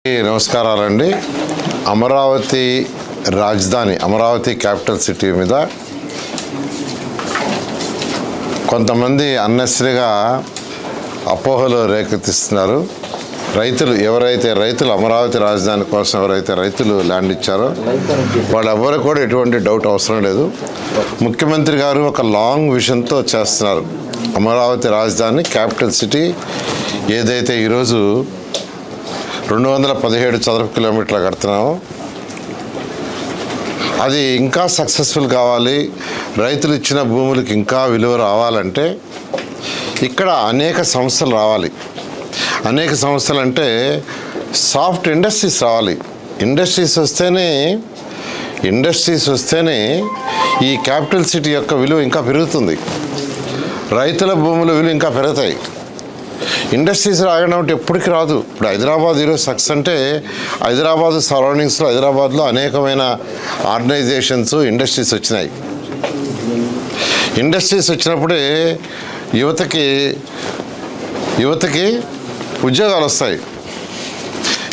నమస్కారాలండి. అమరావతి రాజధాని, Amaravati capital city మీద కొంతమంది అన్నెసరీగా అపోహలు రేకెత్తిస్తున్నారు. రైతులు అమరావతి రాజధాని కోసం ఎవరైతే రైతులు ల్యాండ్ ఇచ్చారో వాళ్ళెవరు కూడా ఎటువంటి డౌట్ అవసరం లేదు. ముఖ్యమంత్రి గారు ఒక లాంగ్ విజన్తో చేస్తున్నారు. అమరావతి రాజధాని క్యాపిటల్ సిటీ ఏదైతే ఈరోజు 217 చదరపు కిలోమీటర్లు కడుతున్నామో అది ఇంకా సక్సెస్ఫుల్ కావాలి. రైతులు ఇచ్చిన భూములకు ఇంకా విలువ రావాలంటే ఇక్కడ అనేక సంస్థలు రావాలి. అనేక సంస్థలు అంటే సాఫ్ట్ ఇండస్ట్రీస్ రావాలి. ఇండస్ట్రీస్ వస్తేనే ఈ క్యాపిటల్ సిటీ యొక్క విలువ ఇంకా పెరుగుతుంది. రైతుల భూముల విలువ ఇంకా పెరుగుతాయి. ఇండస్ట్రీస్ రాగడం అంటే ఎప్పటికీ రాదు. ఇప్పుడు హైదరాబాద్ ఈరోజు సక్సెస్ అంటే హైదరాబాద్ సరౌండింగ్స్లో, హైదరాబాద్లో అనేకమైన ఆర్గనైజేషన్స్, ఇండస్ట్రీస్ వచ్చినాయి. ఇండస్ట్రీస్ వచ్చినప్పుడే యువతకి ఉద్యోగాలు వస్తాయి,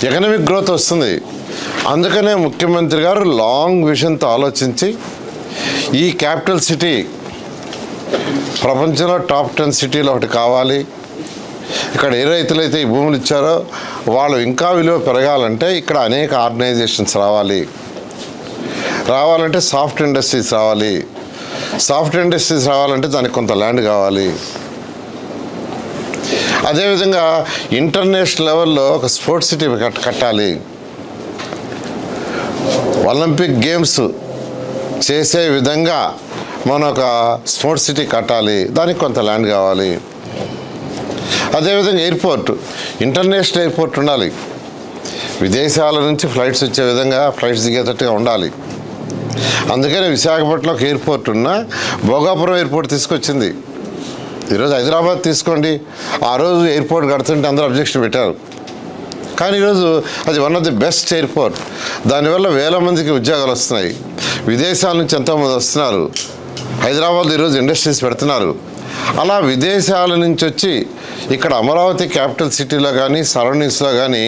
ఎకనామిక్ గ్రోత్ వస్తుంది. అందుకనే ముఖ్యమంత్రి గారు లాంగ్ విజన్తో ఆలోచించి ఈ క్యాపిటల్ సిటీ ప్రపంచంలో టాప్ 10 సిటీలో ఒకటి కావాలి. ఇక్కడ ఏ రైతులైతే ఈ భూములు ఇచ్చారో వాళ్ళు ఇంకా విలువ పెరగాలంటే ఇక్కడ అనేక ఆర్గనైజేషన్స్ రావాలంటే సాఫ్ట్ ఇండస్ట్రీస్ రావాలి. సాఫ్ట్ ఇండస్ట్రీస్ రావాలంటే దానికి కొంత ల్యాండ్ కావాలి. అదేవిధంగా ఇంటర్నేషనల్ లెవెల్లో ఒక స్పోర్ట్స్ సిటీ కట్టాలి. ఒలింపిక్ గేమ్స్ చేసే విధంగా మన ఒక స్పోర్ట్స్ సిటీ కట్టాలి. దానికి కొంత ల్యాండ్ కావాలి. అదేవిధంగా ఇంటర్నేషనల్ ఎయిర్పోర్ట్ ఉండాలి. విదేశాల నుంచి ఫ్లైట్స్ వచ్చే విధంగా, ఫ్లైట్స్ దిగేటట్టుగా ఉండాలి. అందుకనే విశాఖపట్నంలో ఒక ఎయిర్పోర్ట్ ఉన్నా భోగాపురం ఎయిర్పోర్ట్ తీసుకొచ్చింది. ఈరోజు హైదరాబాద్ తీసుకోండి, ఆ రోజు ఎయిర్పోర్ట్ కడుతుంటే అందరూ అబ్జెక్షన్ పెట్టారు. కానీ ఈరోజు అది one of the best airport. దానివల్ల వేల మందికి ఉద్యోగాలు వస్తున్నాయి. విదేశాల నుంచి ఎంతోమంది వస్తున్నారు. హైదరాబాద్ ఈరోజు ఇండస్ట్రీస్ పెడుతున్నారు. అలా విదేశాల నుంచి వచ్చి ఇక్కడ అమరావతి క్యాపిటల్ సిటీలో కానీ సరౌండింగ్స్లో కానీ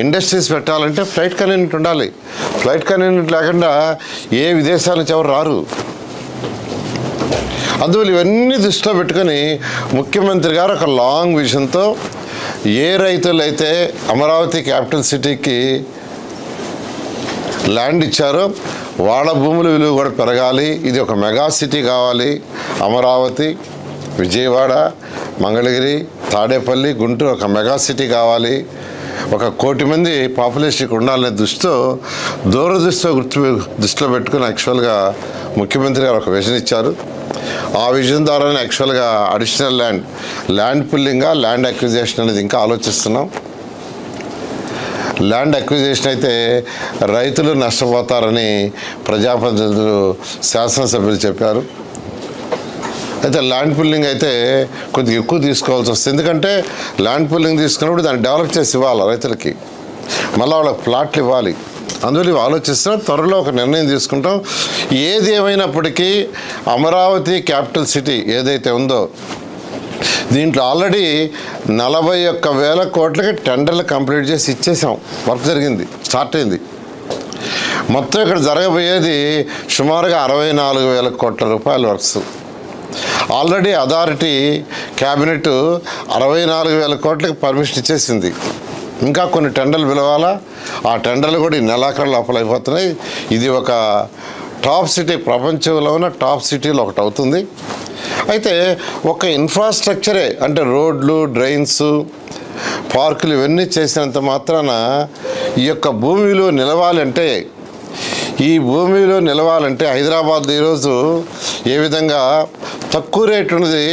ఇండస్ట్రీస్ పెట్టాలంటే ఫ్లైట్ కన్వీనియంట్ ఉండాలి. ఫ్లైట్ కన్వీనియంట్ లేకుండా ఏ విదేశాల నుంచి ఎవరు రారు. అందువల్ల ఇవన్నీ దృష్టిలో పెట్టుకొని ముఖ్యమంత్రి గారు ఒక లాంగ్ విజన్తో ఏ రైతులైతే అమరావతి క్యాపిటల్ సిటీకి ల్యాండ్ ఇచ్చారో వాళ్ళ భూముల విలువ కూడా పెరగాలి. ఇది ఒక మెగా సిటీ కావాలి. అమరావతి, విజయవాడ, మంగళగిరి, తాడేపల్లి, గుంటూరు ఒక మెగా సిటీ కావాలి. 1 కోటి మంది పాపులేషన్ ఉండాలనే దృష్టిలో పెట్టుకుని యాక్చువల్గా ముఖ్యమంత్రి గారు ఒక విజన్ ఇచ్చారు. ఆ విజన్ ద్వారానే యాక్చువల్గా అడిషనల్ ల్యాండ్ పుల్లింగ్గా ల్యాండ్ అక్విజిషన్ అనేది ఇంకా ఆలోచిస్తున్నాం. ల్యాండ్ అక్విజిషన్ అయితే రైతులు నష్టపోతారని ప్రజాప్రతినిధులు, శాసనసభ్యులు చెప్పారు. అయితే ల్యాండ్ పుల్లింగ్ అయితే కొద్దిగా ఎక్కువ తీసుకోవాల్సి వస్తుంది. ఎందుకంటే ల్యాండ్ పుల్లింగ్ తీసుకున్నప్పుడు దాన్ని డెవలప్ చేసి ఇవ్వాలి రైతులకి, మళ్ళీ వాళ్ళకి ప్లాట్లు ఇవ్వాలి. అందువల్ల ఇవి ఆలోచిస్తున్నాం. త్వరలో ఒక నిర్ణయం తీసుకుంటాం. ఏది ఏమైనప్పటికీ అమరావతి క్యాపిటల్ సిటీ ఏదైతే ఉందో దీంట్లో ఆల్రెడీ 41,000 కోట్లకి టెండర్లు కంప్లీట్ చేసి ఇచ్చేసాం. వర్క్ జరిగింది, స్టార్ట్ అయింది. మొత్తం ఇక్కడ జరగబోయేది సుమారుగా 64,000 కోట్ల రూపాయల వర్క్స్. ఆల్రెడీ అథారిటీ క్యాబినెట్ 64,000 కోట్లకి పర్మిషన్ ఇచ్చేసింది. ఇంకా కొన్ని టెండర్లు పిలవాలా. ఆ టెండర్లు కూడా ఈ నెలాఖరు లోపల అయిపోతున్నాయి. ఇది ఒక టాప్ సిటీ, ప్రపంచంలో ఉన్న టాప్ సిటీలో ఒకటి అవుతుంది. అయితే ఒక ఇన్ఫ్రాస్ట్రక్చరే అంటే రోడ్లు, డ్రైన్స్, పార్కులు ఇవన్నీ చేసినంత మాత్రాన ఈ యొక్క భూమి విలువ నిలవాలంటే హైదరాబాద్ ఈరోజు ఏ విధంగా తక్కువ రేటు ఉన్నది